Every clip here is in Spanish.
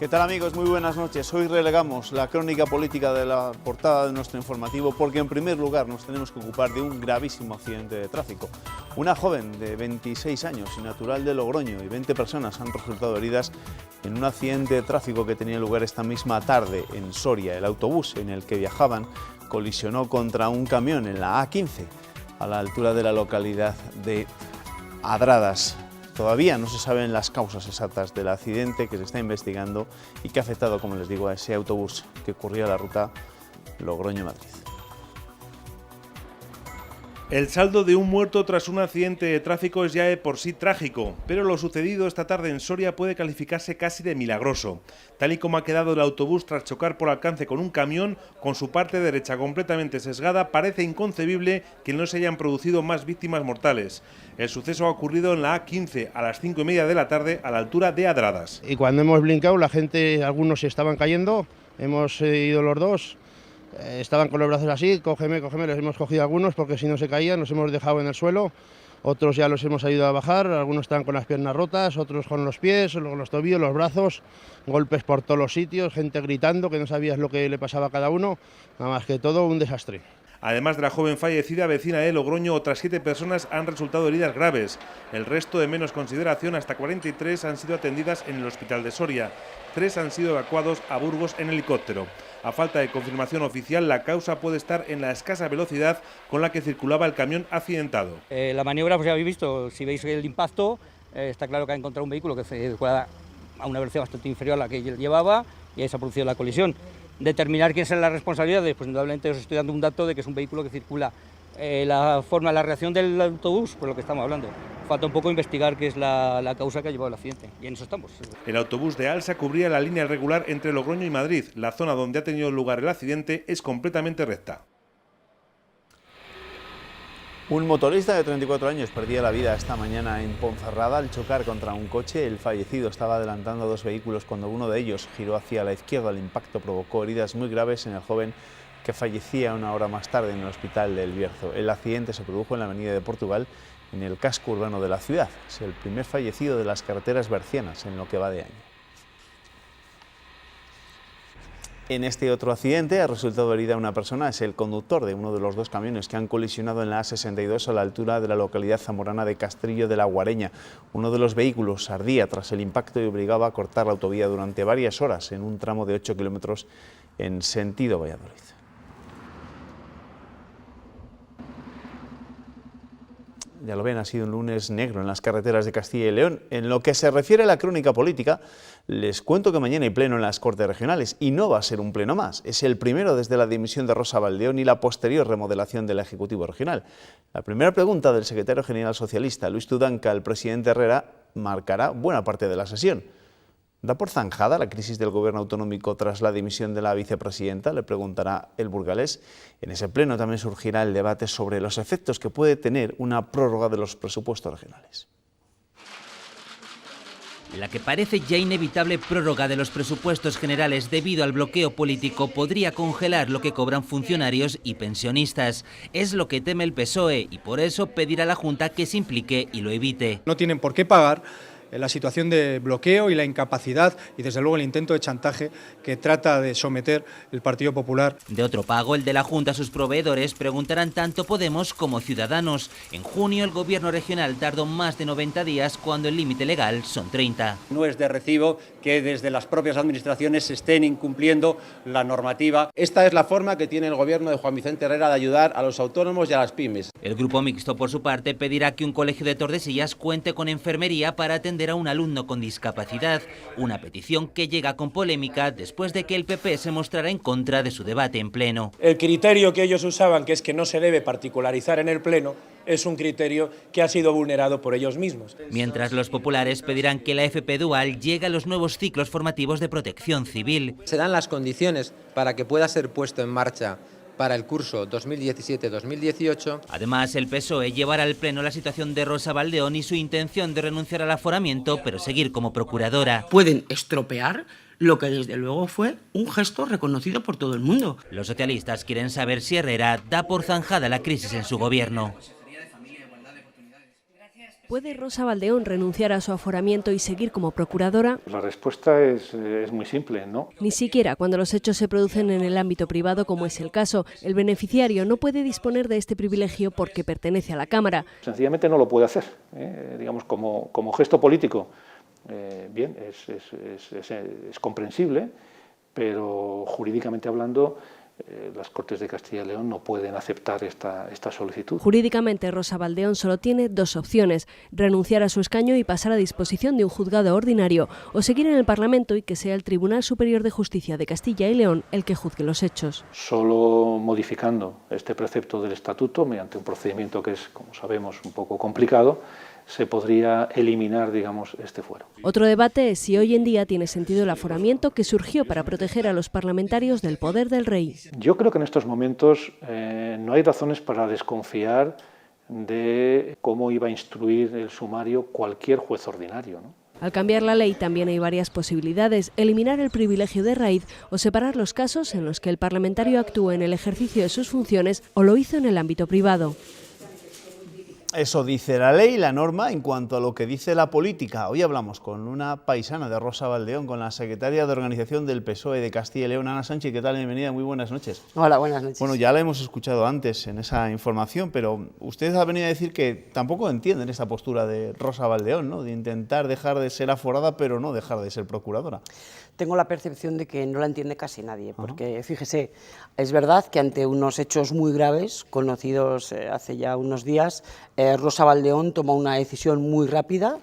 ¿Qué tal, amigos? Muy buenas noches. Hoy relegamos la crónica política de la portada de nuestro informativo porque en primer lugar nos tenemos que ocupar de un gravísimo accidente de tráfico. Una joven de 26 años y natural de Logroño y 20 personas han resultado heridas en un accidente de tráfico que tenía lugar esta misma tarde en Soria. El autobús en el que viajaban colisionó contra un camión en la A15 a la altura de la localidad de Adradas. Todavía no se saben las causas exactas del accidente que se está investigando y que ha afectado, como les digo, a ese autobús que corría la ruta Logroño-Madrid. El saldo de un muerto tras un accidente de tráfico es ya de por sí trágico, pero lo sucedido esta tarde en Soria puede calificarse casi de milagroso. Tal y como ha quedado el autobús tras chocar por alcance con un camión, con su parte derecha completamente sesgada, parece inconcebible que no se hayan producido más víctimas mortales. El suceso ha ocurrido en la A15 a las 5:30 de la tarde a la altura de Adradas. Y cuando hemos blincado, la gente, algunos se estaban cayendo, hemos ido los dos. Estaban con los brazos así, cógeme, les hemos cogido algunos porque si no se caían, los hemos dejado en el suelo, otros ya los hemos ayudado a bajar, algunos estaban con las piernas rotas, otros con los pies, con los tobillos, los brazos, golpes por todos los sitios, gente gritando que no sabías lo que le pasaba a cada uno, nada más que todo un desastre. Además de la joven fallecida, vecina de Logroño, otras 7 personas han resultado heridas graves. El resto, de menos consideración, hasta 43, han sido atendidas en el hospital de Soria. 3 han sido evacuados a Burgos en helicóptero. A falta de confirmación oficial, la causa puede estar en la escasa velocidad con la que circulaba el camión accidentado. La maniobra, pues ya habéis visto, si veis el impacto, está claro que ha encontrado un vehículo que circulaba a una velocidad bastante inferior a la que él llevaba y ahí se ha producido la colisión. Determinar quién es la responsabilidad, pues indudablemente os estoy dando un dato de que es un vehículo que circula. La reacción del autobús, pues lo que estamos hablando. Falta un poco investigar qué es la causa que ha llevado el accidente, y en eso estamos. El autobús de Alsa cubría la línea regular entre Logroño y Madrid. La zona donde ha tenido lugar el accidente es completamente recta. Un motorista de 34 años perdía la vida esta mañana en Ponferrada al chocar contra un coche. El fallecido estaba adelantando a 2 vehículos cuando uno de ellos giró hacia la izquierda. El impacto provocó heridas muy graves en el joven que fallecía una hora más tarde en el hospital del Bierzo. El accidente se produjo en la avenida de Portugal, en el casco urbano de la ciudad. Es el primer fallecido de las carreteras bercianas en lo que va de año. En este otro accidente ha resultado herida una persona, es el conductor de uno de los 2 camiones que han colisionado en la A62 a la altura de la localidad zamorana de Castrillo de la Guareña. Uno de los vehículos ardía tras el impacto y obligaba a cortar la autovía durante varias horas en un tramo de 8 kilómetros en sentido Valladolid. Ya lo ven, ha sido un lunes negro en las carreteras de Castilla y León. En lo que se refiere a la crónica política, les cuento que mañana hay pleno en las Cortes Regionales y no va a ser un pleno más. Es el primero desde la dimisión de Rosa Baldeón y la posterior remodelación del Ejecutivo Regional. La primera pregunta del secretario general socialista, Luis Tudanca, al presidente Herrera, marcará buena parte de la sesión. ¿Da por zanjada la crisis del gobierno autonómico tras la dimisión de la vicepresidenta?, le preguntará el burgalés. En ese pleno también surgirá el debate sobre los efectos que puede tener una prórroga de los presupuestos regionales. La que parece ya inevitable prórroga de los presupuestos generales debido al bloqueo político podría congelar lo que cobran funcionarios y pensionistas. Es lo que teme el PSOE y por eso pedirá a la Junta que se implique y lo evite. No tienen por qué pagar la situación de bloqueo y la incapacidad y desde luego el intento de chantaje que trata de someter el Partido Popular. De otro pago, el de la Junta a sus proveedores, preguntarán tanto Podemos como Ciudadanos. En junio el gobierno regional tardó más de 90 días cuando el límite legal son 30. No es de recibo que desde las propias administraciones se estén incumpliendo la normativa. Esta es la forma que tiene el gobierno de Juan Vicente Herrera de ayudar a los autónomos y a las pymes. El grupo mixto, por su parte, pedirá que un colegio de Tordesillas cuente con enfermería para atender a un alumno con discapacidad, una petición que llega con polémica después de que el PP se mostrara en contra de su debate en pleno. El criterio que ellos usaban, que es que no se debe particularizar en el pleno, es un criterio que ha sido vulnerado por ellos mismos. Mientras los populares pedirán que la FP Dual llegue a los nuevos ciclos formativos de protección civil. Se dan las condiciones para que pueda ser puesto en marcha para el curso 2017-2018. Además, el PSOE llevará al pleno la situación de Rosa Baldeón y su intención de renunciar al aforamiento, pero seguir como procuradora. Pueden estropear lo que desde luego fue un gesto reconocido por todo el mundo. Los socialistas quieren saber si Herrera da por zanjada la crisis en su gobierno. ¿Puede Rosa Baldeón renunciar a su aforamiento y seguir como procuradora? La respuesta es muy simple, ¿no? Ni siquiera cuando los hechos se producen en el ámbito privado, como es el caso. El beneficiario no puede disponer de este privilegio porque pertenece a la Cámara. Sencillamente no lo puede hacer, digamos, como gesto político. Bien, es comprensible, pero jurídicamente hablando, las Cortes de Castilla y León no pueden aceptar esta solicitud. Jurídicamente, Rosa Baldeón solo tiene dos opciones: renunciar a su escaño y pasar a disposición de un juzgado ordinario, o seguir en el Parlamento y que sea el Tribunal Superior de Justicia de Castilla y León el que juzgue los hechos. Solo modificando este precepto del Estatuto, mediante un procedimiento que es, como sabemos, un poco complicado, se podría eliminar, digamos, este fuero. Otro debate es si hoy en día tiene sentido el aforamiento que surgió para proteger a los parlamentarios del poder del rey. Yo creo que en estos momentos no hay razones para desconfiar de cómo iba a instruir el sumario cualquier juez ordinario, ¿no? Al cambiar la ley también hay varias posibilidades: eliminar el privilegio de raíz o separar los casos en los que el parlamentario actúe en el ejercicio de sus funciones o lo hizo en el ámbito privado. Eso dice la ley, la norma, en cuanto a lo que dice la política. Hoy hablamos con una paisana de Rosa Baldeón, con la secretaria de Organización del PSOE de Castilla y León, Ana Sánchez. ¿Qué tal? Bienvenida, muy buenas noches. Hola, buenas noches. Bueno, ya la hemos escuchado antes en esa información, pero usted ha venido a decir que tampoco entienden esa postura de Rosa Baldeón, ¿no?, de intentar dejar de ser aforada, pero no dejar de ser procuradora. Tengo la percepción de que no la entiende casi nadie, porque fíjese, es verdad que ante unos hechos muy graves, conocidos hace ya unos días, Rosa Baldeón tomó una decisión muy rápida,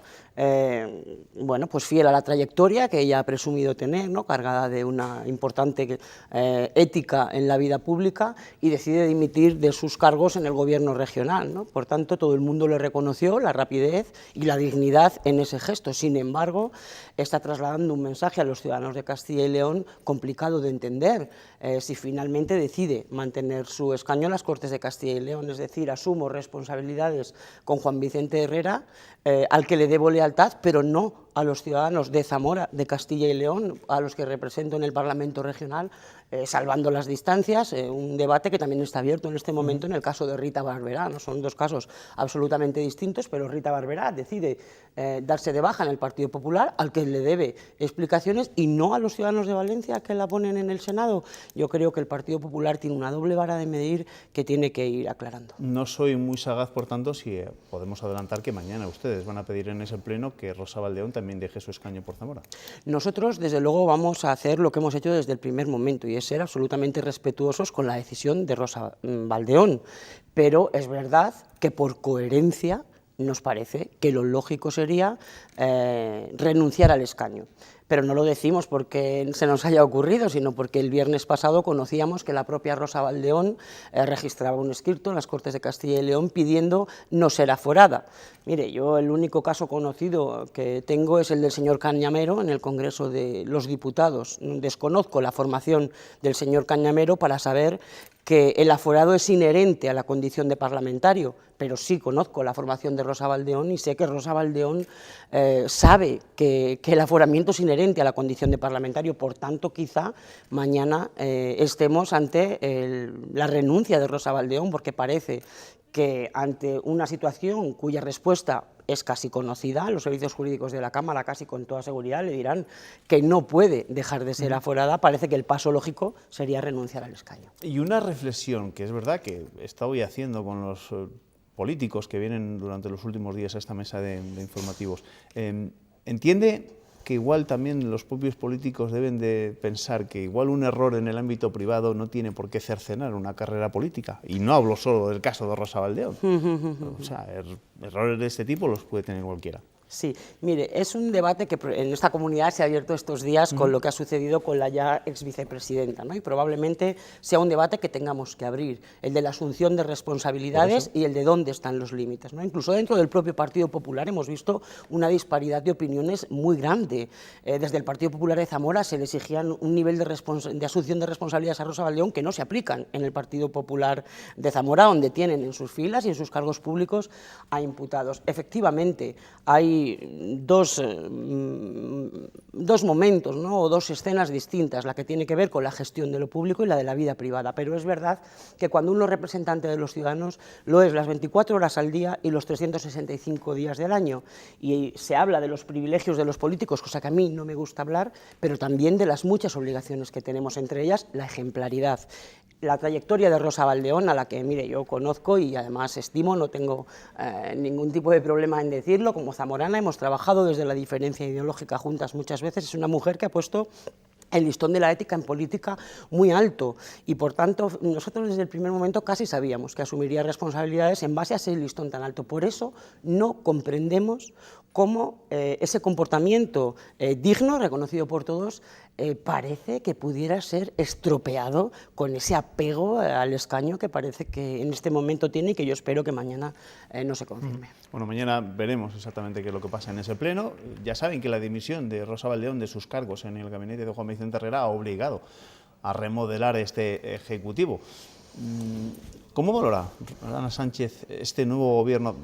bueno, pues fiel a la trayectoria que ella ha presumido tener, ¿no?, cargada de una importante ética en la vida pública, y decide dimitir de sus cargos en el gobierno regional, ¿no? Por tanto, todo el mundo le reconoció la rapidez y la dignidad en ese gesto. Sin embargo, está trasladando un mensaje a los ciudadanos de Castilla y León complicado de entender si finalmente decide mantener su escaño en las Cortes de Castilla y León, es decir, asumo responsabilidades con Juan Vicente Herrera, al que le debo lealtad, pero no a los ciudadanos de Zamora, de Castilla y León, a los que represento en el Parlamento regional, salvando las distancias, un debate que también está abierto en este momento en el caso de Rita Barberá, ¿no? Son dos casos absolutamente distintos, pero Rita Barberá decide darse de baja en el Partido Popular, al que le debe explicaciones, y no a los ciudadanos de Valencia que la ponen en el Senado. Yo creo que el Partido Popular tiene una doble vara de medir que tiene que ir aclarando. No soy muy sagaz, por tanto, si podemos adelantar que mañana ustedes van a pedir en ese pleno que Rosa Baldeón también deje su escaño por Zamora. Nosotros, desde luego, vamos a hacer lo que hemos hecho desde el primer momento, y es ser absolutamente respetuosos con la decisión de Rosa Baldeón, pero es verdad que por coherencia nos parece que lo lógico sería renunciar al escaño. Pero no lo decimos porque se nos haya ocurrido, sino porque el viernes pasado conocíamos que la propia Rosa Baldeón registraba un escrito en las Cortes de Castilla y León pidiendo no ser aforada. Mire, yo el único caso conocido que tengo es el del señor Cañamero en el Congreso de los Diputados. Desconozco la formación del señor Cañamero para saber que el aforado es inherente a la condición de parlamentario, pero sí conozco la formación de Rosa Baldeón y sé que Rosa Baldeón sabe que el aforamiento es inherente a la condición de parlamentario. Por tanto, quizá mañana estemos ante la renuncia de Rosa Baldeón, porque parece que ante una situación cuya respuesta es casi conocida, los servicios jurídicos de la Cámara casi con toda seguridad le dirán que no puede dejar de ser aforada, parece que el paso lógico sería renunciar al escaño. Y una reflexión que es verdad que está hoy haciendo con los políticos que vienen durante los últimos días a esta mesa de informativos, ¿entiende que igual también los propios políticos deben de pensar que igual un error en el ámbito privado no tiene por qué cercenar una carrera política? Y no hablo solo del caso de Rosa Baldeón. O sea, errores de este tipo los puede tener cualquiera. Sí, mire, es un debate que en esta comunidad se ha abierto estos días con lo que ha sucedido con la ya ex vicepresidenta, ¿no? Y probablemente sea un debate que tengamos que abrir, el de la asunción de responsabilidades y el de dónde están los límites, ¿no? Incluso dentro del propio Partido Popular hemos visto una disparidad de opiniones muy grande. Desde el Partido Popular de Zamora se le exigían un nivel de asunción de responsabilidades a Rosa Baldeón que no se aplican en el Partido Popular de Zamora, donde tienen en sus filas y en sus cargos públicos a imputados. Efectivamente, hay hay dos momentos, ¿no? O dos escenas distintas, la que tiene que ver con la gestión de lo público y la de la vida privada, pero es verdad que cuando uno es representante de los ciudadanos lo es las 24 horas al día y los 365 días del año, y se habla de los privilegios de los políticos, cosa que a mí no me gusta hablar, pero también de las muchas obligaciones que tenemos, entre ellas la ejemplaridad. La trayectoria de Rosa Baldeón, a la que, mire, yo conozco y además estimo, no tengo ningún tipo de problema en decirlo, como zamorana hemos trabajado desde la diferencia ideológica juntas muchas veces, es una mujer que ha puesto el listón de la ética en política muy alto y, por tanto, nosotros desde el primer momento casi sabíamos que asumiría responsabilidades en base a ese listón tan alto. Por eso no comprendemos cómo ese comportamiento digno, reconocido por todos, parece que pudiera ser estropeado con ese apego al escaño que parece que en este momento tiene y que yo espero que mañana no se confirme. Bueno, mañana veremos exactamente qué es lo que pasa en ese pleno. Ya saben que la dimisión de Rosa Baldeón de sus cargos en el gabinete de Juan Vicente Herrera ha obligado a remodelar este Ejecutivo. ¿Cómo valora Ana Sánchez este nuevo gobierno,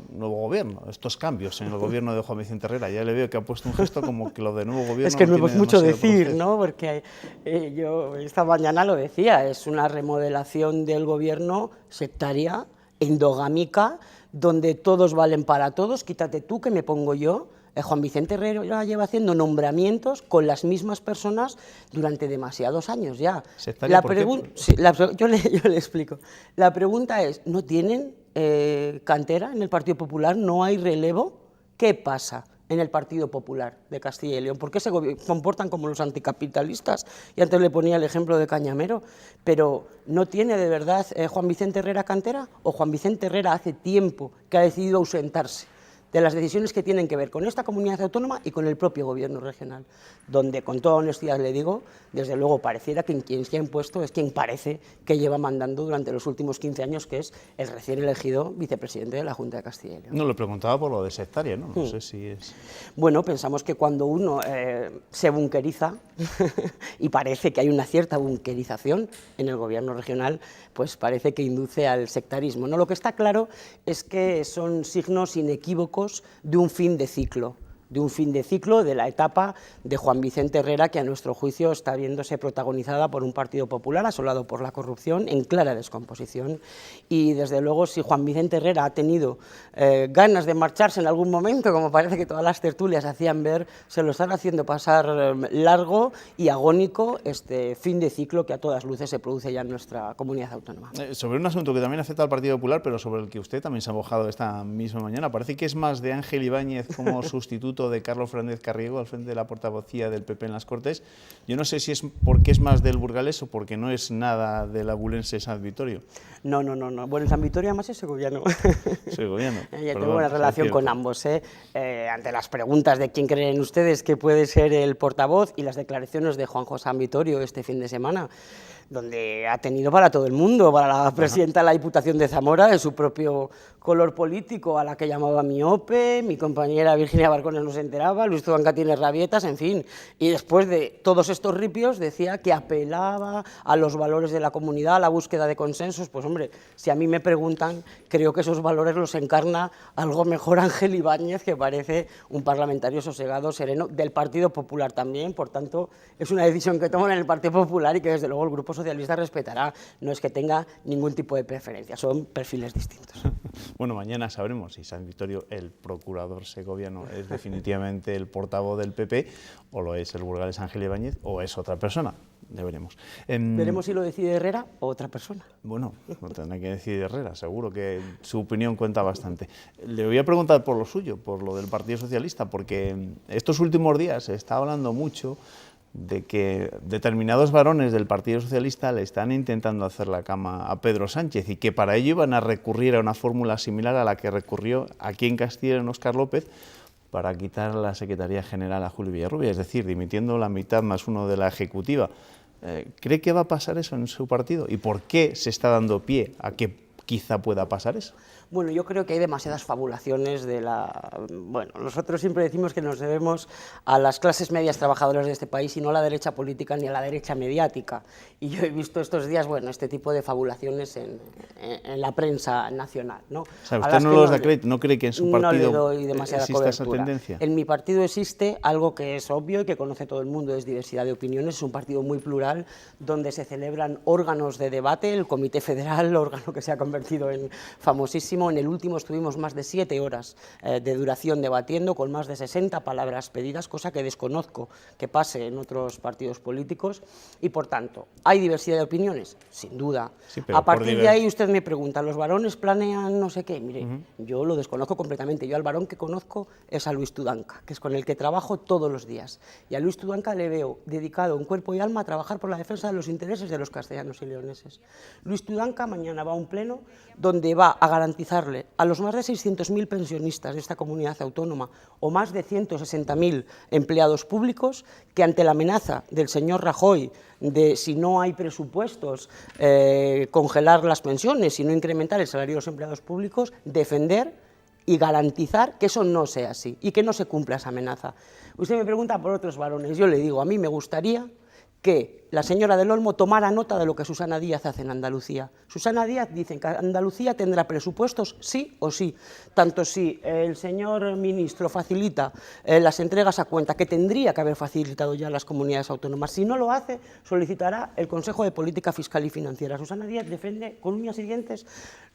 estos cambios en el gobierno de Juan Vicente Herrera? Ya le veo que ha puesto un gesto como que lo de nuevo gobierno... Es que no tiene es mucho decir, usted, ¿no? Porque yo esta mañana lo decía, es una remodelación del gobierno sectaria, endogámica, donde todos valen para todos, quítate tú que me pongo yo. Juan Vicente Herrera lleva haciendo nombramientos con las mismas personas durante demasiados años ya. Yo le explico. La pregunta es, ¿no tienen cantera en el Partido Popular? ¿No hay relevo? ¿Qué pasa en el Partido Popular de Castilla y León? ¿Por qué se comportan como los anticapitalistas? Y antes le ponía el ejemplo de Cañamero, pero ¿no tiene de verdad Juan Vicente Herrera cantera? ¿O Juan Vicente Herrera hace tiempo que ha decidido ausentarse de las decisiones que tienen que ver con esta comunidad autónoma y con el propio gobierno regional, donde, con toda honestidad le digo, desde luego pareciera que quien se ha impuesto es quien parece que lleva mandando durante los últimos 15 años, que es el recién elegido vicepresidente de la Junta de Castilla y León? No, le preguntaba por lo de sectaria, ¿no? No sé si es... Bueno, pensamos que cuando uno se bunkeriza, y parece que hay una cierta bunkerización en el gobierno regional, pues parece que induce al sectarismo, ¿no? Lo que está claro es que son signos inequívocos de un fin de ciclo, de la etapa de Juan Vicente Herrera, que a nuestro juicio está viéndose protagonizada por un Partido Popular asolado por la corrupción, en clara descomposición. Y desde luego, si Juan Vicente Herrera ha tenido ganas de marcharse en algún momento, como parece que todas las tertulias hacían ver, se lo están haciendo pasar largo y agónico este fin de ciclo que a todas luces se produce ya en nuestra comunidad autónoma. Sobre un asunto que también afecta al Partido Popular, pero sobre el que usted también se ha mojado esta misma mañana, parece que es más de Ángel Ibáñez como sustituto de Carlos Fernández Carriego al frente de la portavocía del PP en las Cortes. Yo no sé si es porque es más del burgalés o porque no es nada del abulense San Vitorio. No. Bueno, en San Vitorio además es segoviano. Segoviano. Ya tengo buena relación con ambos. Ante las preguntas de quién creen ustedes que puede ser el portavoz y las declaraciones de Juanjo San Vitorio este fin de semana, donde ha tenido para todo el mundo, para la presidenta de la Diputación de Zamora, de su propio color político, a la que llamaba miope, mi compañera Virginia Barcones no se enteraba, Luis Tuanca tiene rabietas, en fin. Y después de todos estos ripios decía que apelaba a los valores de la comunidad, a la búsqueda de consensos. Pues hombre, si a mí me preguntan, creo que esos valores los encarna algo mejor Ángel Ibáñez, que parece un parlamentario sosegado, sereno, del Partido Popular también. Por tanto, es una decisión que toman en el Partido Popular y que desde luego el Grupo Socialista respetará. No es que tenga ningún tipo de preferencia, son perfiles distintos. Bueno, mañana sabremos si San Vitorio, el procurador segoviano, es definitivamente el portavoz del PP, o lo es el burgalés Ángel Ibáñez, o es otra persona. Ya veremos. Veremos si lo decide Herrera o otra persona. Bueno, no tendrá que decidir Herrera, seguro que su opinión cuenta bastante. Le voy a preguntar por lo suyo, por lo del Partido Socialista, porque estos últimos días se está hablando mucho de que determinados varones del Partido Socialista le están intentando hacer la cama a Pedro Sánchez y que para ello iban a recurrir a una fórmula similar a la que recurrió aquí en Castilla y León Óscar López para quitar la Secretaría General a Julio Villarrubia, es decir, dimitiendo la mitad más uno de la Ejecutiva. ¿Cree que va a pasar eso en su partido? ¿Y por qué se está dando pie a que quizá pueda pasar eso? Bueno, yo creo que hay demasiadas fabulaciones de la... Bueno, nosotros siempre decimos que nos debemos a las clases medias trabajadoras de este país y no a la derecha política ni a la derecha mediática. Y yo he visto estos días, bueno, este tipo de fabulaciones en la prensa nacional, ¿no? O sea, usted no los da crédito, no cree que en su partido no le doy demasiada exista esa cobertura. tendencia. En mi partido existe algo que es obvio y que conoce todo el mundo, es diversidad de opiniones, es un partido muy plural donde se celebran órganos de debate, el Comité Federal, órgano que se ha convertido en famosísimo. En el último estuvimos más de 7 horas de duración debatiendo con más de 60 palabras pedidas, cosa que desconozco que pase en otros partidos políticos y por tanto, ¿hay diversidad de opiniones? Sin duda. Sí, pero a partir de ahí usted me pregunta, ¿los varones planean no sé qué? Mire, yo lo desconozco completamente. Yo al varón que conozco es a Luis Tudanca, que es con el que trabajo todos los días. Y a Luis Tudanca le veo dedicado en cuerpo y alma a trabajar por la defensa de los intereses de los castellanos y leoneses. Luis Tudanca mañana va a un pleno donde va a garantizarle a los más de 600.000 pensionistas de esta comunidad autónoma o más de 160.000 empleados públicos que ante la amenaza del señor Rajoy de si no hay presupuestos congelar las pensiones y no incrementar el salario de los empleados públicos, defender y garantizar que eso no sea así y que no se cumpla esa amenaza. Usted me pregunta por otros varones, yo le digo, a mí me gustaría que la señora del Olmo tomara nota de lo que Susana Díaz hace en Andalucía. Susana Díaz dice que Andalucía tendrá presupuestos sí o sí, tanto si el señor ministro facilita las entregas a cuenta, que tendría que haber facilitado ya las comunidades autónomas. Si no lo hace, solicitará el Consejo de Política Fiscal y Financiera. Susana Díaz defiende con uñas y dientes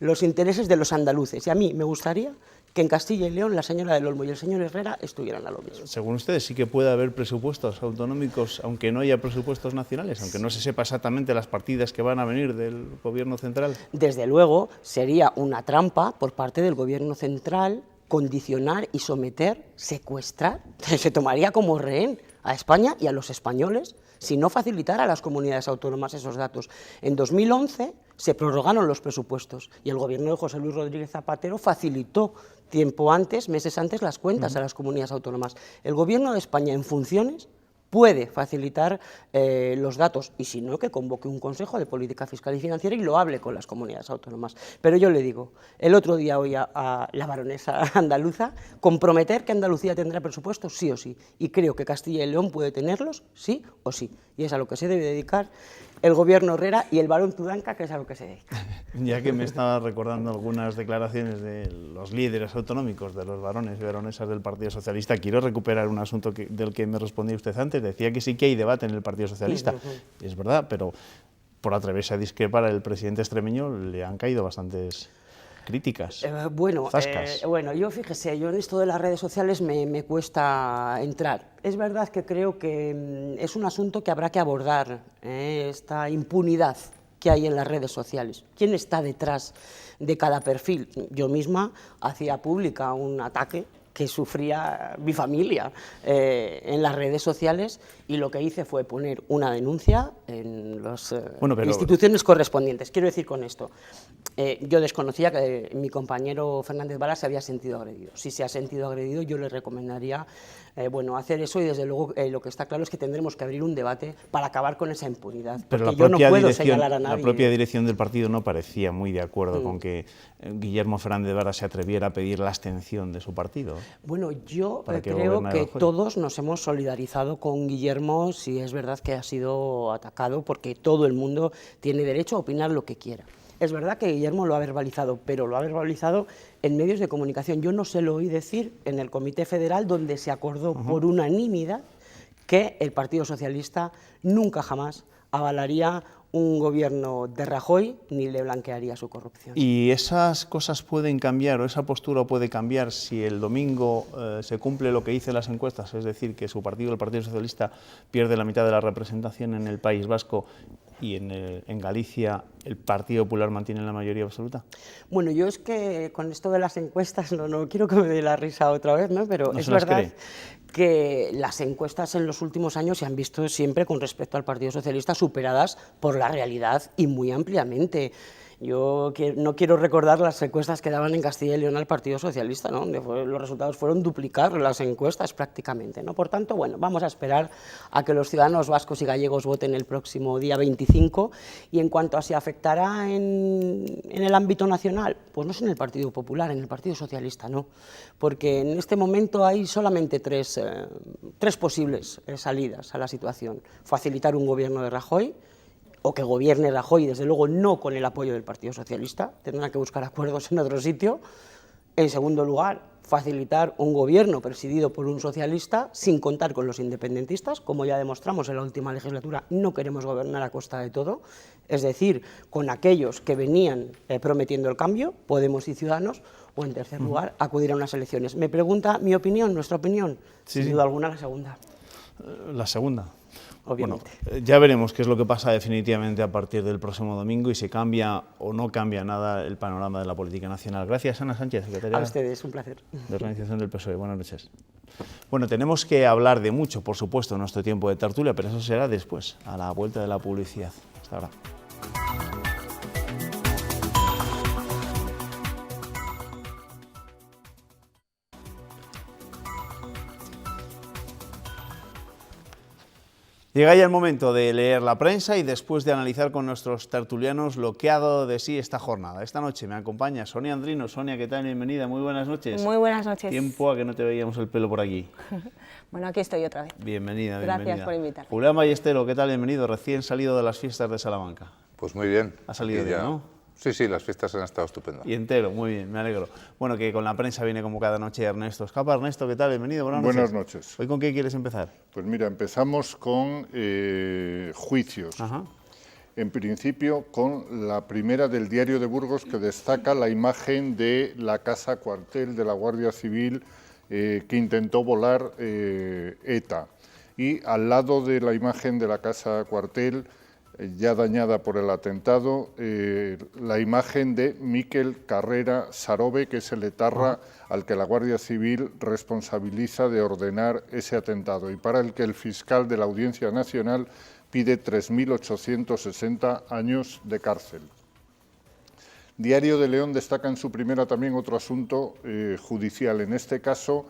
los intereses de los andaluces y a mí me gustaría que en Castilla y León la señora del Olmo y el señor Herrera estuvieran a lo mismo. Según ustedes, sí que puede haber presupuestos autonómicos, aunque no haya presupuestos nacionales, aunque no se sepa exactamente las partidas que van a venir del Gobierno central. Desde luego, sería una trampa por parte del Gobierno central condicionar y someter, secuestrar, se tomaría como rehén a España y a los españoles si no facilitara a las comunidades autónomas esos datos. En 2011 se prorrogaron los presupuestos y el gobierno de José Luis Rodríguez Zapatero facilitó tiempo antes, meses antes, las cuentas a las comunidades autónomas. El gobierno de España en funciones puede facilitar los datos y si no, que convoque un Consejo de Política Fiscal y Financiera y lo hable con las comunidades autónomas. Pero yo le digo, el otro día oí a la baronesa andaluza comprometer que Andalucía tendrá presupuestos sí o sí y creo que Castilla y León puede tenerlos sí o sí y es a lo que se debe dedicar el gobierno Herrera y el varón Tudanca, que es a lo que se dedica. Ya que me estaba recordando algunas declaraciones de los líderes autonómicos, de los varones y varonesas del Partido Socialista, quiero recuperar un asunto del que me respondía usted antes. Decía que sí que hay debate en el Partido Socialista, es verdad, pero por atreverse a discrepar al presidente extremeño le han caído bastantes críticas, zascas. Bueno, yo fíjese, yo en esto de las redes sociales me cuesta entrar. Es verdad que creo que es un asunto que habrá que abordar, esta impunidad que hay en las redes sociales. ¿Quién está detrás de cada perfil? Yo misma hacía pública un ataque que sufría mi familia en las redes sociales y lo que hice fue poner una denuncia en las instituciones correspondientes. Quiero decir con esto, yo desconocía que mi compañero Fernández Vara se había sentido agredido. Si se ha sentido agredido, yo le recomendaría hacer eso y desde luego lo que está claro es que tendremos que abrir un debate para acabar con esa impunidad. Pero porque yo no puedo señalar a nadie. La propia dirección del partido no parecía muy de acuerdo con que Guillermo Fernández Vara se atreviera a pedir la abstención de su partido. Bueno, yo creo que todos nos hemos solidarizado con Guillermo si es verdad que ha sido atacado, porque todo el mundo tiene derecho a opinar lo que quiera. Es verdad que Guillermo lo ha verbalizado, pero lo ha verbalizado en medios de comunicación. Yo no se lo oí decir en el Comité Federal, donde se acordó por unanimidad que el Partido Socialista nunca jamás avalaría un gobierno de Rajoy ni le blanquearía su corrupción. ¿Y esas cosas pueden cambiar o esa postura puede cambiar si el domingo se cumple lo que dicen las encuestas? Es decir, que su partido, el Partido Socialista, pierde la mitad de la representación en el País Vasco y en Galicia el Partido Popular mantiene la mayoría absoluta. Bueno, yo es que con esto de las encuestas no quiero que me dé la risa otra vez, ¿no? Pero es verdad que las encuestas en los últimos años se han visto siempre con respecto al Partido Socialista superadas por la realidad y muy ampliamente. Yo no quiero recordar las encuestas que daban en Castilla y León al Partido Socialista, ¿no? Los resultados fueron duplicar las encuestas prácticamente, ¿no? Por tanto, bueno, vamos a esperar a que los ciudadanos vascos y gallegos voten el próximo día 25, y en cuanto a si afectará en el ámbito nacional, pues no es en el Partido Popular, en el Partido Socialista, no, porque en este momento hay solamente tres posibles salidas a la situación: facilitar un gobierno de Rajoy, o que gobierne Rajoy, desde luego no con el apoyo del Partido Socialista, tendrán que buscar acuerdos en otro sitio. En segundo lugar, facilitar un gobierno presidido por un socialista sin contar con los independentistas, como ya demostramos en la última legislatura, no queremos gobernar a costa de todo, es decir, con aquellos que venían prometiendo el cambio, Podemos y Ciudadanos, o en tercer lugar, acudir a unas elecciones. ¿Me pregunta mi opinión, nuestra opinión? Sí, sin duda alguna la segunda. La segunda. Obviamente. Bueno, ya veremos qué es lo que pasa definitivamente a partir del próximo domingo y si cambia o no cambia nada el panorama de la política nacional. Gracias, Ana Sánchez, secretaria a ustedes, un placer. De Organización del PSOE. Buenas noches. Bueno, tenemos que hablar de mucho, por supuesto, en nuestro tiempo de tertulia, pero eso será después, a la vuelta de la publicidad. Hasta ahora. Llega ya el momento de leer la prensa y después de analizar con nuestros tertulianos lo que ha dado de sí esta jornada. Esta noche me acompaña Sonia Andrino. Sonia, ¿qué tal? Bienvenida, muy buenas noches. Muy buenas noches. Tiempo a que no te veíamos el pelo por aquí. Bueno, aquí estoy otra vez. Bienvenida, Gracias bienvenida. por invitarme. Julián Ballestero, ¿qué tal? Bienvenido, recién salido de las fiestas de Salamanca. Pues muy bien. Ha salido bien, ¿no? Sí, sí, las fiestas han estado estupendas. Y entero, muy bien, me alegro. Bueno, que con la prensa viene como cada noche Ernesto Escapa. Ernesto, ¿qué tal? Bienvenido, buenas noches. Buenas noches. ¿Hoy con qué quieres empezar? Pues mira, empezamos con juicios. Ajá. En principio, con la primera del Diario de Burgos, que destaca la imagen de la casa cuartel de la Guardia Civil que intentó volar ETA. Y al lado de la imagen de la casa cuartel, ya dañada por el atentado, la imagen de Miquel Carrera Sarobe, que es el etarra al que la Guardia Civil responsabiliza de ordenar ese atentado y para el que el fiscal de la Audiencia Nacional pide 3.860 años de cárcel. Diario de León destaca en su primera también otro asunto judicial, en este caso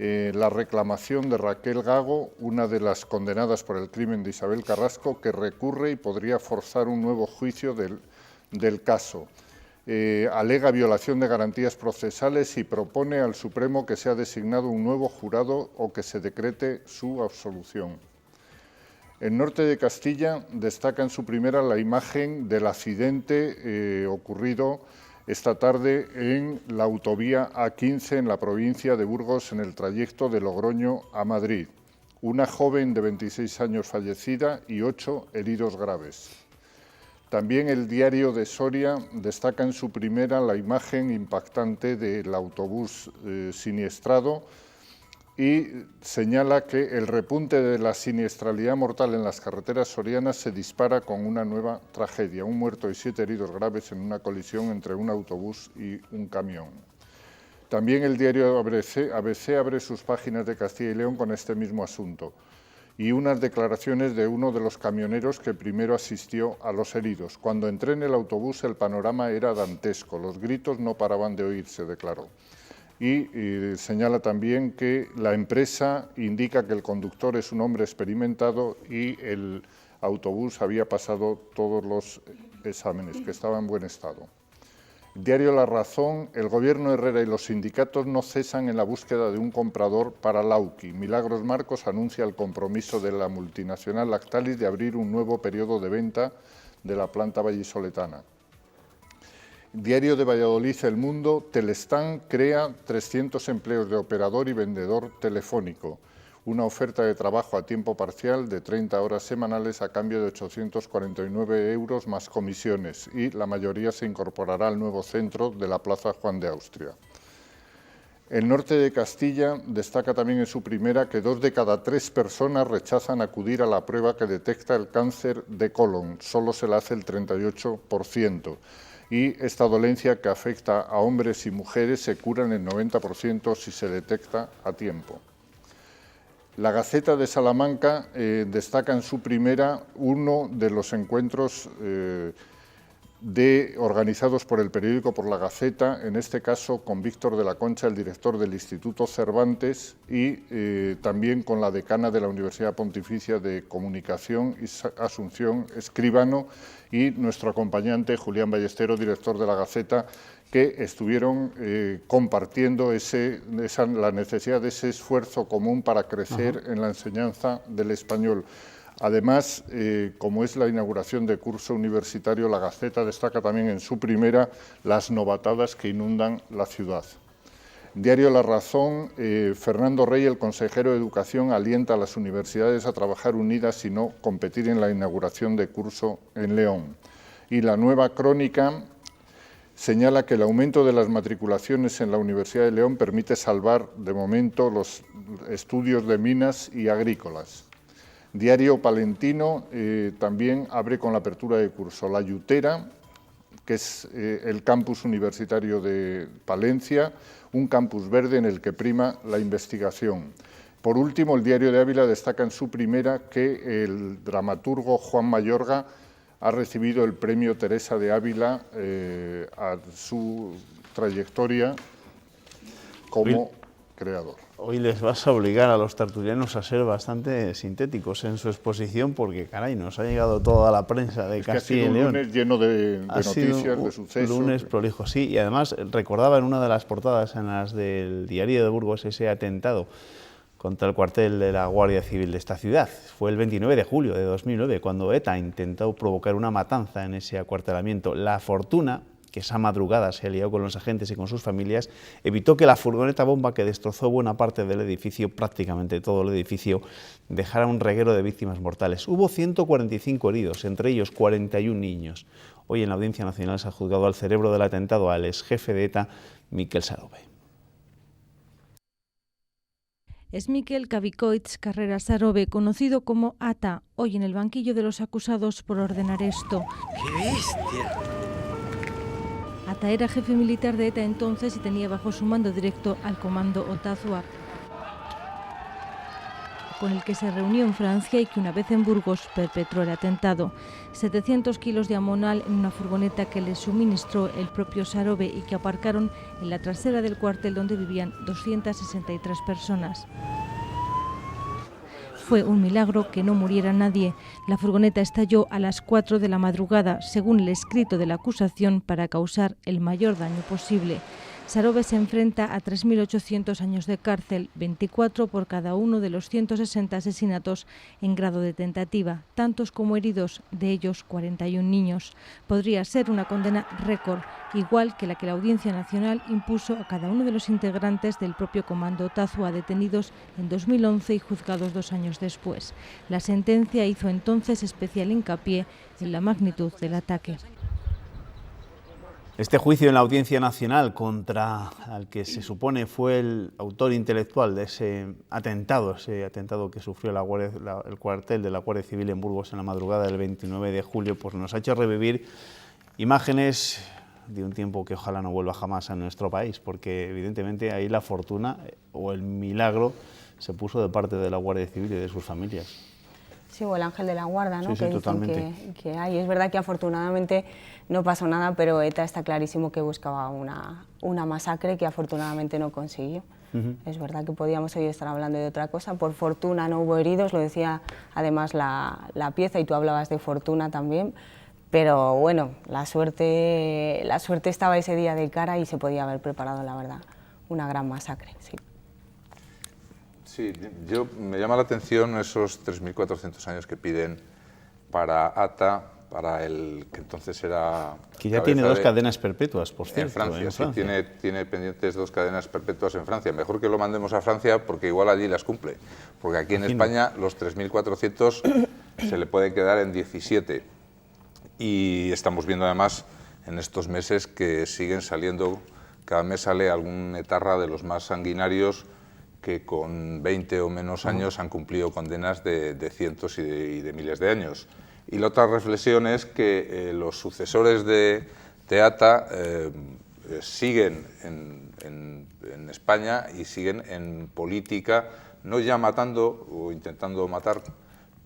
la reclamación de Raquel Gago, una de las condenadas por el crimen de Isabel Carrasco, que recurre y podría forzar un nuevo juicio del caso. Alega violación de garantías procesales y propone al Supremo que sea designado un nuevo jurado o que se decrete su absolución. El Norte de Castilla destaca en su primera la imagen del accidente ocurrido esta tarde en la autovía A15 en la provincia de Burgos, en el trayecto de Logroño a Madrid. Una joven de 26 años fallecida y 8 heridos graves. También el Diario de Soria destaca en su primera la imagen impactante del autobús siniestrado y señala que el repunte de la siniestralidad mortal en las carreteras sorianas se dispara con una nueva tragedia, un muerto y 7 heridos graves en una colisión entre un autobús y un camión. También el diario ABC abre sus páginas de Castilla y León con este mismo asunto y unas declaraciones de uno de los camioneros que primero asistió a los heridos. Cuando entré en el autobús el panorama era dantesco, los gritos no paraban de oírse, declaró. Y señala también que la empresa indica que el conductor es un hombre experimentado y el autobús había pasado todos los exámenes, que estaba en buen estado. Diario La Razón, el gobierno Herrera y los sindicatos no cesan en la búsqueda de un comprador para Lauki. Milagros Marcos anuncia el compromiso de la multinacional Lactalis de abrir un nuevo periodo de venta de la planta vallisoletana. Diario de Valladolid, El Mundo, Telestan crea 300 empleos de operador y vendedor telefónico, una oferta de trabajo a tiempo parcial de 30 horas semanales a cambio de 849 € más comisiones y la mayoría se incorporará al nuevo centro de la Plaza Juan de Austria. El Norte de Castilla destaca también en su primera que 2 de cada 3 personas rechazan acudir a la prueba que detecta el cáncer de colon, solo se la hace el 38%. Y esta dolencia que afecta a hombres y mujeres se cura en el 90% si se detecta a tiempo. La Gaceta de Salamanca destaca en su primera uno de los encuentros organizados por el periódico Por la Gaceta, en este caso con Víctor de la Concha, el director del Instituto Cervantes, y también con la decana de la Universidad Pontificia de Comunicación, Asunción Escribano, y nuestro acompañante Julián Ballestero, director de la Gaceta, que estuvieron compartiendo la necesidad de ese esfuerzo común para crecer en la enseñanza del español. Además, como es la inauguración de curso universitario, la Gaceta destaca también en su primera las novatadas que inundan la ciudad. Diario La Razón, Fernando Rey, el consejero de Educación, alienta a las universidades a trabajar unidas y no competir en la inauguración de curso en León. Y La Nueva Crónica señala que el aumento de las matriculaciones en la Universidad de León permite salvar, de momento, los estudios de minas y agrícolas. Diario Palentino también abre con la apertura de curso La Yutera, que es el campus universitario de Palencia, un campus verde en el que prima la investigación. Por último, el Diario de Ávila destaca en su primera que el dramaturgo Juan Mayorga ha recibido el premio Teresa de Ávila a su trayectoria como creador. Hoy les vas a obligar a los tertulianos a ser bastante sintéticos en su exposición porque, caray, nos ha llegado toda la prensa de Castilla y León. Un lunes lleno de noticias, de sucesos. Un lunes prolijo, sí. Y además recordaba en una de las portadas en las del Diario de Burgos ese atentado contra el cuartel de la Guardia Civil de esta ciudad. Fue el 29 de julio de 2009 cuando ETA intentó provocar una matanza en ese acuartelamiento. La fortuna que esa madrugada se alió con los agentes y con sus familias, evitó que la furgoneta bomba que destrozó buena parte del edificio, prácticamente todo el edificio, dejara un reguero de víctimas mortales. Hubo 145 heridos, entre ellos 41 niños. Hoy en la Audiencia Nacional se ha juzgado al cerebro del atentado al exjefe de ETA, Miquel Sarobe. Es Miquel Kavicoitz Carrera Sarobe, conocido como Ata, hoy en el banquillo de los acusados por ordenar esto. ¡Qué bestia! Ata era jefe militar de ETA entonces y tenía bajo su mando directo al comando Otazua, con el que se reunió en Francia y que una vez en Burgos perpetró el atentado. 700 kilos de amonal en una furgoneta que les suministró el propio Sarobe y que aparcaron en la trasera del cuartel donde vivían 263 personas. Fue un milagro que no muriera nadie. La furgoneta estalló a las 4 de la madrugada, según el escrito de la acusación, para causar el mayor daño posible. Sarobe se enfrenta a 3.800 años de cárcel, 24 por cada uno de los 160 asesinatos en grado de tentativa, tantos como heridos, de ellos 41 niños. Podría ser una condena récord, igual que la que la Audiencia Nacional impuso a cada uno de los integrantes del propio comando Otazua, detenidos en 2011 y juzgados 2 años después. La sentencia hizo entonces especial hincapié en la magnitud del ataque. Este juicio en la Audiencia Nacional contra el que se supone fue el autor intelectual de ese atentado que sufrió el cuartel de la Guardia Civil en Burgos en la madrugada del 29 de julio, pues nos ha hecho revivir imágenes de un tiempo que ojalá no vuelva jamás a nuestro país, porque evidentemente ahí la fortuna o el milagro se puso de parte de la Guardia Civil y de sus familias. Sí, o el ángel de la guarda, ¿no? Sí, que totalmente. Que hay. Es verdad que afortunadamente no pasó nada, pero ETA está clarísimo que buscaba una masacre que afortunadamente no consiguió. Es verdad que podíamos hoy estar hablando de otra cosa. Por fortuna no hubo heridos, lo decía además la pieza, y tú hablabas de fortuna también. Pero bueno, la suerte estaba ese día de cara y se podía haber preparado, la verdad, una gran masacre. Sí. Sí, me llama la atención esos 3.400 años que piden para Ata, para el que entonces era... Que ya tiene 2 cadenas perpetuas, por cierto. En Francia, sí, tiene pendientes 2 cadenas perpetuas en Francia. Mejor que lo mandemos a Francia porque igual allí las cumple. Porque aquí en España los 3.400 se le puede quedar en 17. Y estamos viendo además en estos meses que siguen saliendo, cada mes sale algún etarra de los más sanguinarios que con 20 o menos años han cumplido condenas de cientos y de miles de años. Y la otra reflexión es que los sucesores de Ata siguen en España y siguen en política, no ya matando o intentando matar,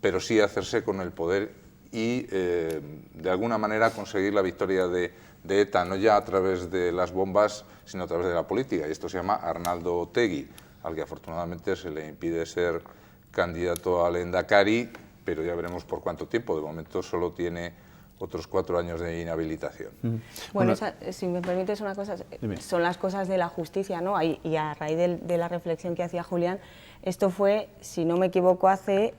pero sí hacerse con el poder y de alguna manera conseguir la victoria de ETA, no ya a través de las bombas, sino a través de la política. Y esto se llama Arnaldo Otegi, al que afortunadamente se le impide ser candidato al Endacari, pero ya veremos por cuánto tiempo. De momento solo tiene otros 4 años de inhabilitación. Bueno, si me permites una cosa, son las cosas de la justicia, ¿no? Y a raíz de la reflexión que hacía Julián, esto fue, si no me equivoco, hace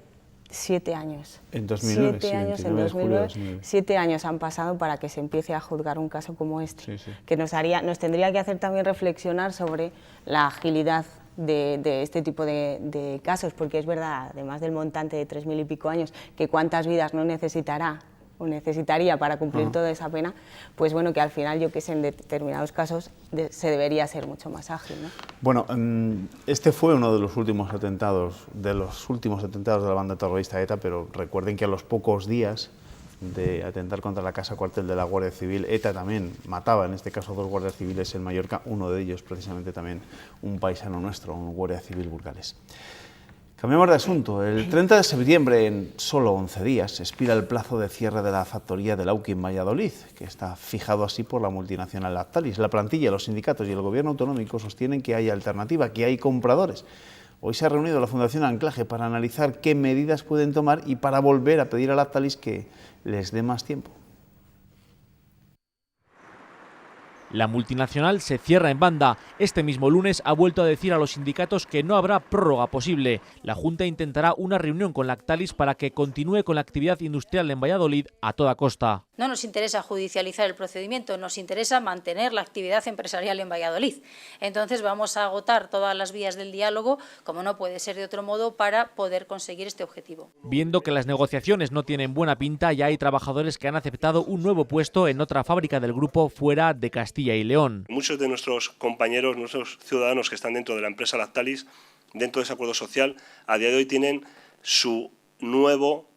7 años. En 2009, 7 años, en 2009, 7 años han pasado para que se empiece a juzgar un caso como este, que nos tendría que hacer también reflexionar sobre la agilidad de este tipo de casos, porque es verdad, además del montante de 3.000 y pico años, que cuántas vidas no necesitará o necesitaría para cumplir toda esa pena, pues bueno, que al final, yo que sé, en determinados casos se debería ser mucho más ágil, ¿no? Bueno, este fue uno de los últimos atentados de la banda terrorista ETA, pero recuerden que a los pocos días de atentar contra la casa cuartel de la Guardia Civil, ETA también mataba, en este caso, 2 guardias civiles en Mallorca, uno de ellos precisamente también un paisano nuestro, un guardia civil burgalés. Cambiamos de asunto. El 30 de septiembre, en solo 11 días, expira el plazo de cierre de la factoría de Lauki en Valladolid, que está fijado así por la multinacional Lactalis. La plantilla, los sindicatos y el gobierno autonómico sostienen que hay alternativa, que hay compradores. Hoy se ha reunido la Fundación Anclaje para analizar qué medidas pueden tomar y para volver a pedir a Lactalis que les dé más tiempo. La multinacional se cierra en banda. Este mismo lunes ha vuelto a decir a los sindicatos que no habrá prórroga posible. La Junta intentará una reunión con Lactalis para que continúe con la actividad industrial en Valladolid a toda costa. No nos interesa judicializar el procedimiento, nos interesa mantener la actividad empresarial en Valladolid. Entonces vamos a agotar todas las vías del diálogo, como no puede ser de otro modo, para poder conseguir este objetivo. Viendo que las negociaciones no tienen buena pinta, ya hay trabajadores que han aceptado un nuevo puesto en otra fábrica del grupo fuera de Castilla y León. Muchos de nuestros compañeros, nuestros ciudadanos que están dentro de la empresa Lactalis, dentro de ese acuerdo social, a día de hoy tienen su nuevo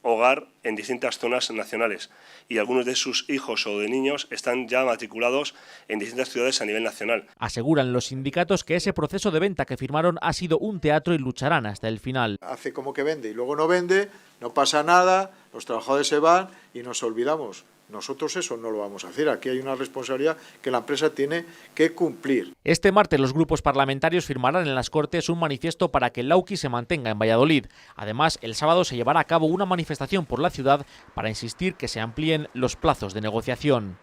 hogar en distintas zonas nacionales y algunos de sus hijos o de niños están ya matriculados en distintas ciudades a nivel nacional. Aseguran los sindicatos que ese proceso de venta que firmaron ha sido un teatro y lucharán hasta el final. Hace como que vende y luego no vende, no pasa nada, los trabajadores se van y nos olvidamos. Nosotros eso no lo vamos a hacer. Aquí hay una responsabilidad que la empresa tiene que cumplir. Este martes los grupos parlamentarios firmarán en las Cortes un manifiesto para que el Lauki se mantenga en Valladolid. Además, el sábado se llevará a cabo una manifestación por la ciudad para insistir que se amplíen los plazos de negociación.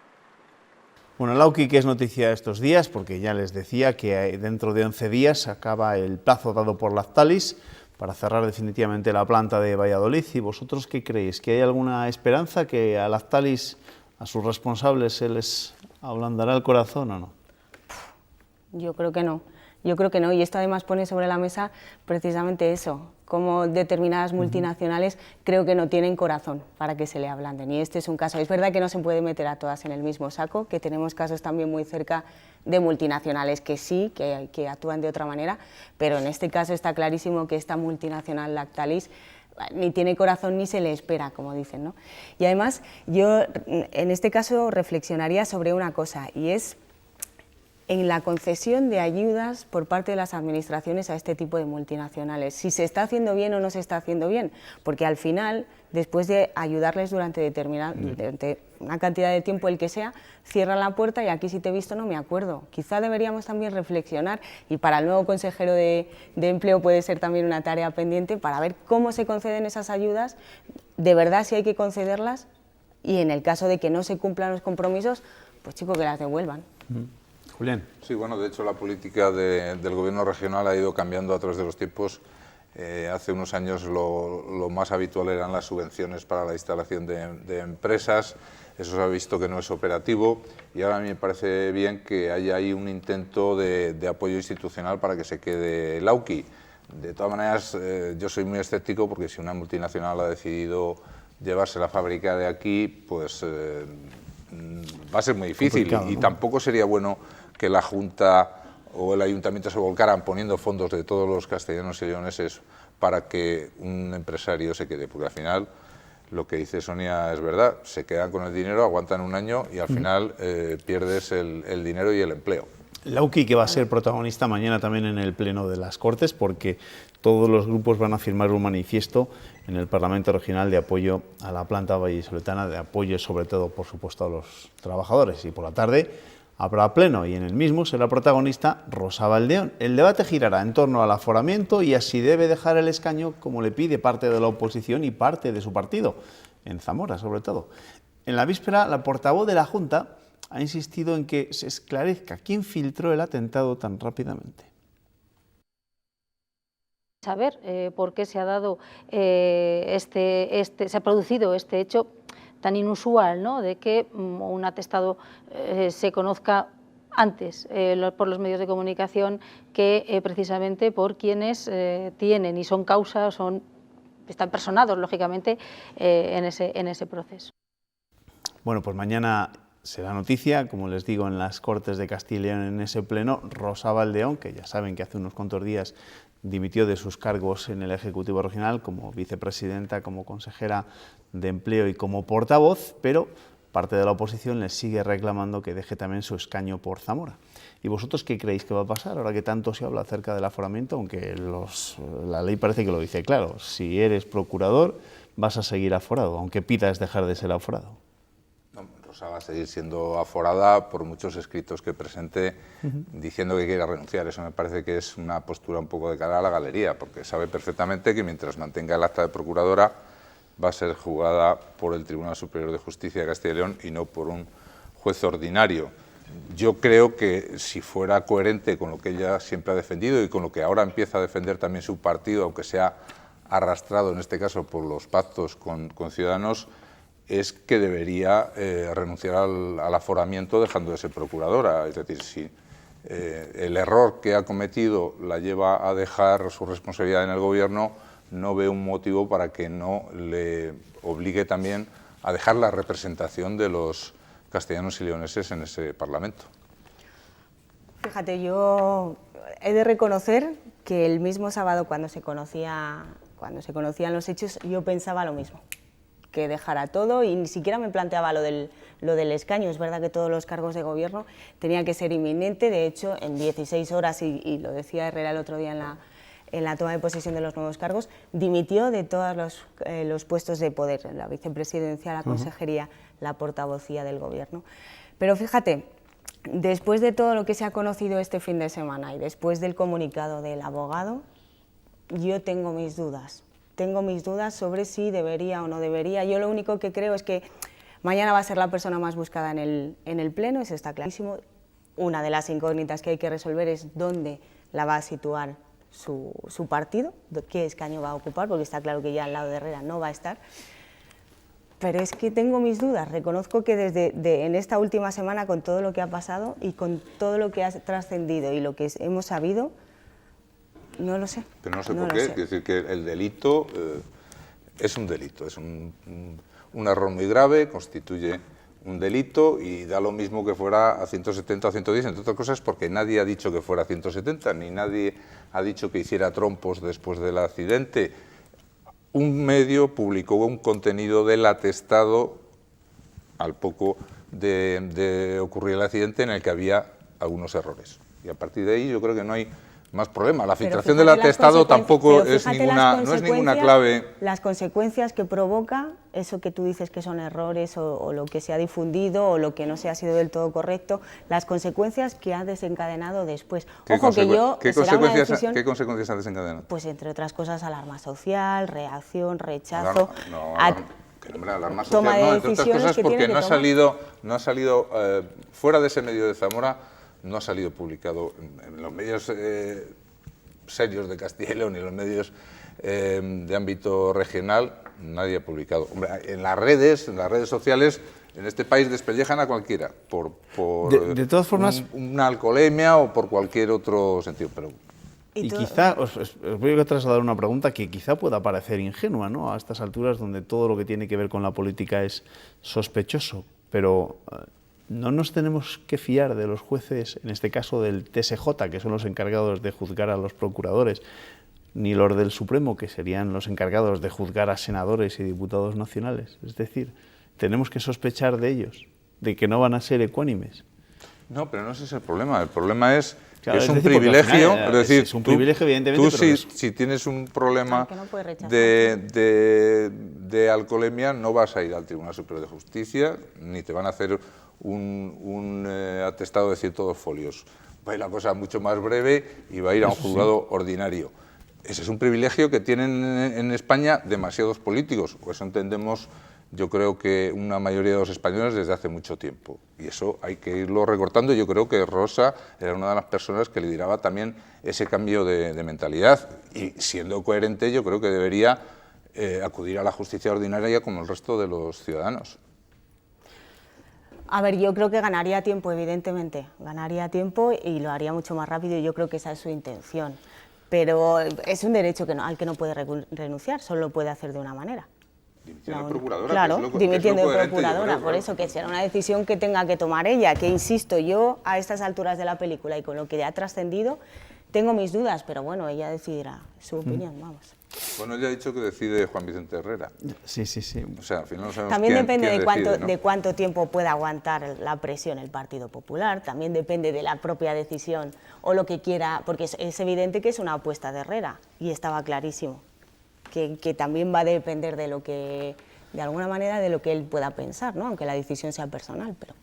Bueno, Lauki, que es noticia estos días, porque ya les decía que dentro de 11 días acaba el plazo dado por Lactalis para cerrar definitivamente la planta de Valladolid. ¿Y vosotros qué creéis? ¿Que hay alguna esperanza que a Lactalis, a sus responsables, se les ablandará el corazón o no? Yo creo que no. Yo creo que no, y esto además pone sobre la mesa precisamente eso, como determinadas multinacionales creo que no tienen corazón para que se le ablanden, y este es un caso. Es verdad que no se puede meter a todas en el mismo saco, que tenemos casos también muy cerca de multinacionales que sí, que actúan de otra manera, pero en este caso está clarísimo que esta multinacional Lactalis ni tiene corazón ni se le espera, como dicen, ¿no? Y además yo en este caso reflexionaría sobre una cosa, y es en la concesión de ayudas por parte de las administraciones a este tipo de multinacionales, si se está haciendo bien o no se está haciendo bien, porque al final, después de ayudarles durante una cantidad de tiempo, el que sea, cierran la puerta y aquí si te he visto no me acuerdo. Quizá deberíamos también reflexionar, y para el nuevo consejero de Empleo puede ser también una tarea pendiente, para ver cómo se conceden esas ayudas, de verdad si hay que concederlas, y en el caso de que no se cumplan los compromisos, pues chico, que las devuelvan. Julián. Sí, bueno, de hecho la política del gobierno regional ha ido cambiando a través de los tiempos. Hace unos años lo más habitual eran las subvenciones para la instalación de empresas, eso se ha visto que no es operativo, y ahora a mí me parece bien que haya ahí un intento de apoyo institucional para que se quede Lauki. De todas maneras, yo soy muy escéptico, porque si una multinacional ha decidido llevarse la fábrica de aquí, pues va a ser muy difícil, complicado, ¿no? Y tampoco sería bueno que la Junta o el Ayuntamiento se volcaran poniendo fondos de todos los castellanos y leoneses para que un empresario se quede, porque al final lo que dice Sonia es verdad, se quedan con el dinero, aguantan un año y al final pierdes el dinero y el empleo. La UCI, que va a ser protagonista mañana también en el Pleno de las Cortes, porque todos los grupos van a firmar un manifiesto en el Parlamento Regional de apoyo a la planta vallisoletana, de apoyo sobre todo, por supuesto, a los trabajadores. Y por la tarde habrá pleno y en el mismo será protagonista Rosa Baldeón. El debate girará en torno al aforamiento y a si debe dejar el escaño, como le pide parte de la oposición y parte de su partido, en Zamora sobre todo. En la víspera, la portavoz de la Junta ha insistido en que se esclarezca quién filtró el atentado tan rápidamente. Saber por qué se ha dado se ha producido este hecho tan inusual, ¿no?, de que un atestado se conozca antes por los medios de comunicación que precisamente por quienes tienen y son causa, están personados lógicamente en ese proceso. Bueno, pues mañana será noticia, como les digo, en las Cortes de Castilla y León, en ese pleno, Rosa Baldeón, que ya saben que hace unos cuantos días dimitió de sus cargos en el Ejecutivo Regional como vicepresidenta, como consejera de Empleo y como portavoz, pero parte de la oposición les sigue reclamando que deje también su escaño por Zamora. ¿Y vosotros qué creéis que va a pasar ahora que tanto se habla acerca del aforamiento? Aunque la ley parece que lo dice claro, si eres procurador vas a seguir aforado, aunque pidas dejar de ser aforado. Rosa va a seguir siendo aforada por muchos escritos que presente diciendo que quiere renunciar. Eso me parece que es una postura un poco de cara a la galería, porque sabe perfectamente que mientras mantenga el acta de procuradora va a ser juzgada por el Tribunal Superior de Justicia de Castilla y León y no por un juez ordinario. Yo creo que si fuera coherente con lo que ella siempre ha defendido y con lo que ahora empieza a defender también su partido, aunque sea arrastrado en este caso por los pactos con Ciudadanos, es que debería renunciar al aforamiento dejando de ser procuradora. Es decir, si el error que ha cometido la lleva a dejar su responsabilidad en el Gobierno, no veo un motivo para que no le obligue también a dejar la representación de los castellanos y leoneses en ese Parlamento. Fíjate, yo he de reconocer que el mismo sábado cuando se conocían los hechos, yo pensaba lo mismo, que dejara todo, y ni siquiera me planteaba lo del escaño. Es verdad que todos los cargos de gobierno tenían que ser inminente. De hecho, en 16 horas, y lo decía Herrera el otro día en la toma de posesión de los nuevos cargos, dimitió de todos los puestos de poder, la vicepresidencia, la consejería, la portavocía del gobierno. Pero fíjate, después de todo lo que se ha conocido este fin de semana y después del comunicado del abogado, yo tengo mis dudas. Tengo mis dudas sobre si debería o no debería. Yo lo único que creo es que mañana va a ser la persona más buscada en el Pleno, eso está clarísimo. Una de las incógnitas que hay que resolver es dónde la va a situar su partido, qué escaño va a ocupar, porque está claro que ya al lado de Herrera no va a estar. Pero es que tengo mis dudas. Reconozco que en esta última semana, con todo lo que ha pasado y con todo lo que ha trascendido y lo que hemos sabido, no lo sé. Pero no sé por qué. Es decir, que el delito es un delito, es un error muy grave, constituye un delito y da lo mismo que fuera a 170 o 110, entre otras cosas porque nadie ha dicho que fuera a 170, ni nadie ha dicho que hiciera trompos después del accidente. Un medio publicó un contenido del atestado al poco de ocurrir el accidente en el que había algunos errores. Y a partir de ahí yo creo que no hay más problema. La filtración del atestado tampoco es ninguna clave. Las consecuencias que provoca eso que tú dices que son errores o lo que se ha difundido o lo que no se ha sido del todo correcto, las consecuencias que ha desencadenado después. Ojo que yo... ¿Qué consecuencias ha desencadenado? Pues entre otras cosas alarma social, reacción, rechazo... Alarma social no, entre otras cosas porque no ha salido fuera de ese medio de Zamora. No ha salido publicado en los medios serios de Castilla y León y en los medios de ámbito regional, nadie ha publicado. Hombre, en las redes sociales, en este país despellejan a cualquiera, por de todas formas, una alcoholemia o por cualquier otro sentido. Pero... Y quizá, os voy a trasladar una pregunta que quizá pueda parecer ingenua, ¿no?, a estas alturas donde todo lo que tiene que ver con la política es sospechoso, pero... ¿no nos tenemos que fiar de los jueces, en este caso del TSJ, que son los encargados de juzgar a los procuradores, ni los del Supremo, que serían los encargados de juzgar a senadores y diputados nacionales? Es decir, ¿tenemos que sospechar de ellos, de que no van a ser ecuánimes? No, pero no ese es el problema. El problema es Claro, que es es un decir, porque al privilegio. final, Es decir, es un privilegio, evidentemente, tú pero si tienes un problema que no puedes rechazar. de alcoholemia, no vas a ir al Tribunal Superior de Justicia, ni te van a hacer un atestado de 102 folios. Va a ir la cosa mucho más breve y va a ir a un juzgado ordinario. Ese es un privilegio que tienen en España demasiados políticos, o eso entendemos, yo creo que una mayoría de los españoles desde hace mucho tiempo. Y eso hay que irlo recortando. Yo creo que Rosa era una de las personas que lideraba también ese cambio de mentalidad. Y siendo coherente, yo creo que debería acudir a la justicia ordinaria como el resto de los ciudadanos. A ver, yo creo que ganaría tiempo, evidentemente. Ganaría tiempo y lo haría mucho más rápido y yo creo que esa es su intención. Pero es un derecho al que no puede renunciar, solo lo puede hacer de una manera. Dimitiendo de procuradora. Claro, dimitiendo de procuradora, por eso que será una decisión que tenga que tomar ella, que insisto, yo a estas alturas de la película y con lo que ha trascendido, tengo mis dudas, pero bueno, ella decidirá su opinión, vamos. Bueno, ella ha dicho que decide Juan Vicente Herrera. Sí. O sea, al final no sabemos También depende de cuánto tiempo pueda aguantar la presión el Partido Popular, también depende de la propia decisión o lo que quiera, porque es evidente que es una apuesta de Herrera y estaba clarísimo. Que también va a depender de lo que, de alguna manera, de lo que él pueda pensar, ¿no? Aunque la decisión sea personal, pero...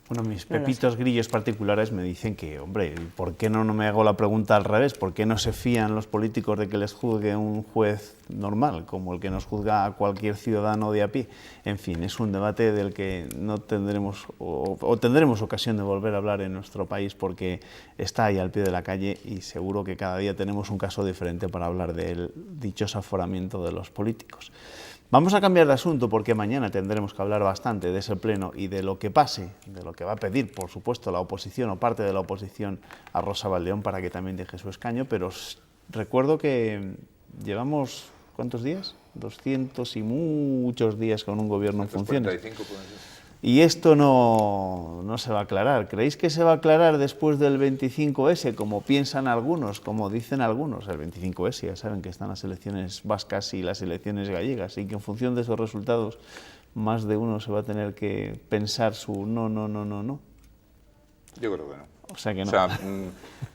Bueno, mis pepitos grillos particulares me dicen que, hombre, ¿por qué no me hago la pregunta al revés? ¿Por qué no se fían los políticos de que les juzgue un juez normal, como el que nos juzga a cualquier ciudadano de a pie? En fin, es un debate del que no tendremos o tendremos ocasión de volver a hablar en nuestro país porque está ahí al pie de la calle y seguro que cada día tenemos un caso diferente para hablar del dichoso aforamiento de los políticos. Vamos a cambiar de asunto porque mañana tendremos que hablar bastante de ese pleno y de lo que pase, de lo que va a pedir, por supuesto, la oposición o parte de la oposición a Rosa Baldeón para que también deje su escaño, pero os recuerdo que llevamos, ¿cuántos días? 200 y muchos días con un gobierno en funciones. 45 pueden ser. Y esto no se va a aclarar. ¿Creéis que se va a aclarar después del 25S, como piensan algunos, como dicen algunos? El 25S, ya saben que están las elecciones vascas y las elecciones gallegas, y que en función de esos resultados más de uno se va a tener que pensar su no. Yo creo que no. O sea que no. O sea,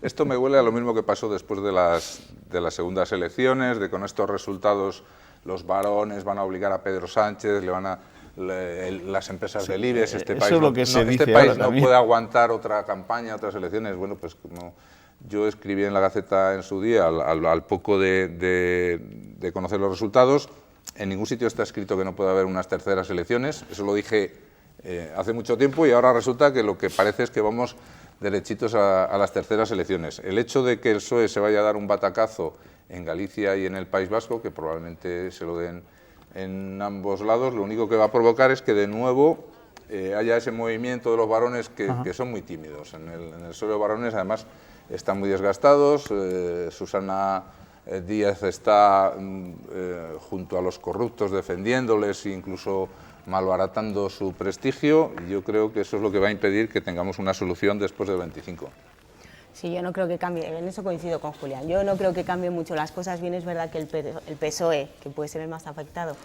esto me huele a lo mismo que pasó después de las segundas elecciones, de con estos resultados los varones van a obligar a Pedro Sánchez, las empresas del IBEX, este país, no puede aguantar otra campaña, otras elecciones. Bueno, pues como yo escribí en la Gaceta en su día, al poco de conocer los resultados, en ningún sitio está escrito que no puede haber unas terceras elecciones, eso lo dije hace mucho tiempo y ahora resulta que lo que parece es que vamos derechitos a las terceras elecciones. El hecho de que el PSOE se vaya a dar un batacazo en Galicia y en el País Vasco, que probablemente se lo den en ambos lados, lo único que va a provocar es que de nuevo haya ese movimiento de los varones que son muy tímidos. En el PSOE los varones además están muy desgastados, Susana Díaz está junto a los corruptos defendiéndoles e incluso malbaratando su prestigio, y yo creo que eso es lo que va a impedir que tengamos una solución después del 25. Sí, yo no creo que cambie, en eso coincido con Julián, yo no creo que cambie mucho las cosas. Bien, es verdad que el PSOE, que puede ser el más afectado,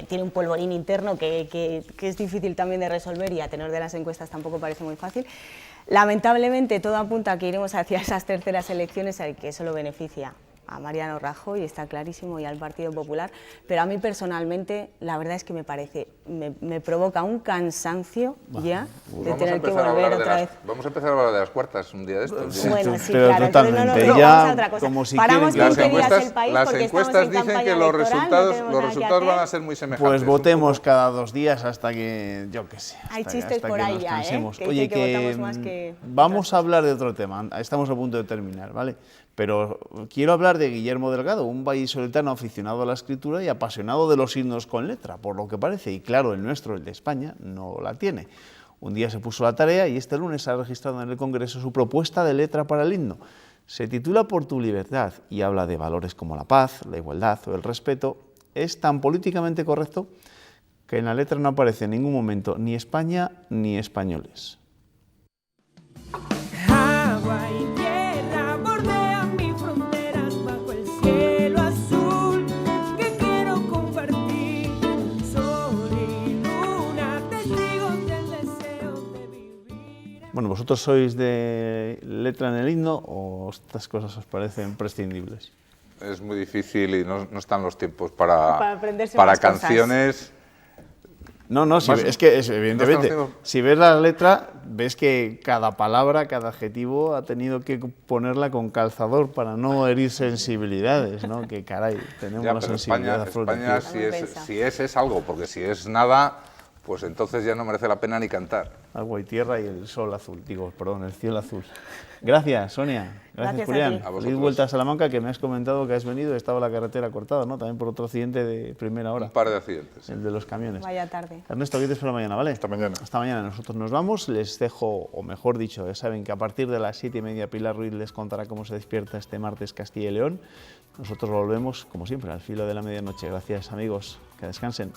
tiene un polvorín interno que es difícil también de resolver y a tenor de las encuestas tampoco parece muy fácil. Lamentablemente todo apunta a que iremos hacia esas terceras elecciones, a que eso lo beneficia a Mariano Rajoy, está clarísimo, y al Partido Popular, pero a mí personalmente la verdad es que me provoca un cansancio ya de tener que volver otra vez. Vamos a empezar a hablar de las cuartas un día de estos. Bueno, sí, pero claro, totalmente. Vamos a otra cosa. Como si paramos 15 días el país las porque encuestas estamos en dicen que los resultados van a ser muy semejantes. Pues votemos cada 2 días hasta que, yo qué sé, hay chistes por ahí ya, Oye, que votamos más que vamos a hablar de otro tema, estamos a punto de terminar, ¿vale? Pero quiero hablar de Guillermo Delgado, un vallisoletano aficionado a la escritura y apasionado de los himnos con letra, por lo que parece, y claro, el nuestro, el de España, no la tiene. Un día se puso la tarea y este lunes ha registrado en el Congreso su propuesta de letra para el himno. Se titula Por tu libertad y habla de valores como la paz, la igualdad o el respeto. Es tan políticamente correcto que en la letra no aparece en ningún momento ni España ni españoles. Bueno, vosotros ¿Vosotros sois de letra en el himno o estas cosas os parecen prescindibles? Es muy difícil y no están los tiempos para aprenderse más canciones. cosas. No, es que evidentemente, si ves la letra, ves que cada palabra, cada adjetivo ha tenido que ponerla con calzador para no herir sensibilidades, ¿no? Que caray, tenemos la sensibilidad a flor de piel. España si es algo, porque si es nada, pues entonces ya no merece la pena ni cantar. Agua y tierra y el sol azul, el cielo azul. Gracias, Sonia. Gracias Julián. Feliz vuelta a Salamanca, que me has comentado que has venido, estaba la carretera cortada, ¿no? También por otro accidente de primera hora. Un par de accidentes. El de los camiones. Vaya tarde. Ernesto, aquí te espero mañana, ¿vale? Hasta mañana. Hasta mañana. Nosotros nos vamos. Les dejo, o mejor dicho, ya saben que a partir de las 7:30 Pilar Ruiz les contará cómo se despierta este martes Castilla y León. Nosotros volvemos, como siempre, al filo de la medianoche. Gracias, amigos. Que descansen.